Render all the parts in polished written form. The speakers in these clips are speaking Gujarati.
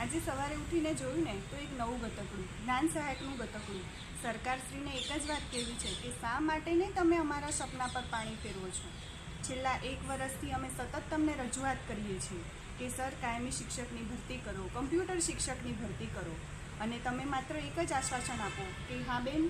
આજે સવારે ઉઠીને જોયું ને તો એક નવું ગતકડું, જ્ઞાન સહાયકનું ગતકડું. સરકારશ્રીને એક જ વાત કહેવી છે કે શા માટે નહીં તમે અમારા સપના પર પાણી ફેરવો છો. છેલ્લા 1 વર્ષથી અમે સતત તમને રજૂઆત કરીએ છીએ કે સર કાયમી શિક્ષકની ભરતી કરો, કમ્પ્યુટર શિક્ષકની ભરતી કરો, અને તમે માત્ર એક જ આશ્વાસન આપો કે હા બેન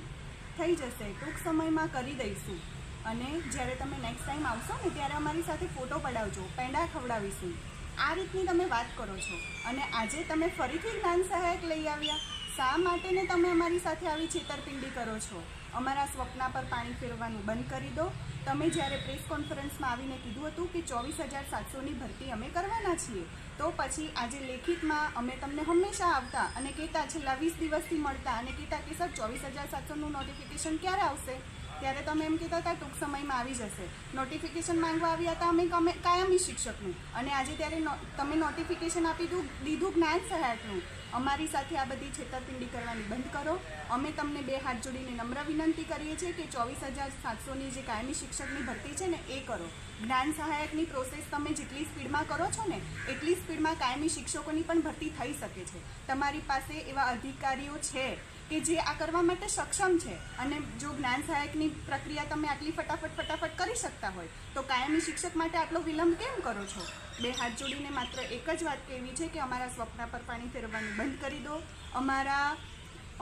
થઈ જશે, ટૂંક સમયમાં કરી દઈશું. અને જ્યારે તમે નેક્સ્ટ ટાઈમ આવશો ને ત્યારે અમારી સાથે ફોટો પડાવજો, પેંડા ખવડાવીશું. આ રીતની તમે વાત કરો છો. અને આજે તમે ફરીથી જ્ઞાન સહાયક લઈ આવ્યા. શા માટે ને તમે અમારી સાથે આવી છેતરપિંડી કરો છો? અમારા સ્વપ્ના પર પાણી ફેરવાનું બંધ કરી દો. તમે જ્યારે પ્રેસ કોન્ફરન્સમાં આવીને કીધું હતું કે 24,700ની ભરતી અમે કરવાના છીએ, તો પછી આજે લેખિતમાં અમે તમને હંમેશા આવતા અને કહેતા, છેલ્લા 20 દિવસથી મળતા અને કહેતા કે સર 24,700નું નોટિફિકેશન ક્યારે આવશે? ત્યારે તમે એમ કહેતા હતા ટૂંક સમયમાં આવી જશે. નોટિફિકેશન માંગવા આવ્યા હતા અમે કાયમી શિક્ષકનું, અને આજે ત્યારે તમે નોટિફિકેશન આપી દીધું જ્ઞાન સહાયકનું. અમારી સાથે આ બધી છેતરપિંડી કરવાની બંધ કરો. અમે તમને 2 હાથ જોડીને નમ્ર વિનંતી કરીએ છીએ કે 24,700ની જે કાયમી શિક્ષકની ભરતી છે ને એ કરો. જ્ઞાન સહાયકની પ્રોસેસ તમે જેટલી સ્પીડમાં કરો છો ને એટલી સ્પીડમાં કાયમી શિક્ષકોની પણ ભરતી થઈ શકે છે. તમારી પાસે એવા અધિકારીઓ છે કે જે આ કરવા માટે સક્ષમ છે. અને જો જ્ઞાન સહાયકની પ્રક્રિયા તમે આટલી ફટાફટ કરી શકતા હોય તો કાયમી શિક્ષક માટે આટલો વિલંબ કેમ કરો છો? 2 હાથ જોડીને માત્ર એક જ વાત કહેવી છે કે અમારા સ્વપ્ના પર પાણી ફેરવવાનું બંધ કરી દો,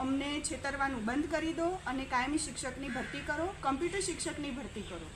અમને છેતરવાનું બંધ કરી દો અને કાયમી શિક્ષકની ભરતી કરો, કમ્પ્યુટર શિક્ષકની ભરતી કરો.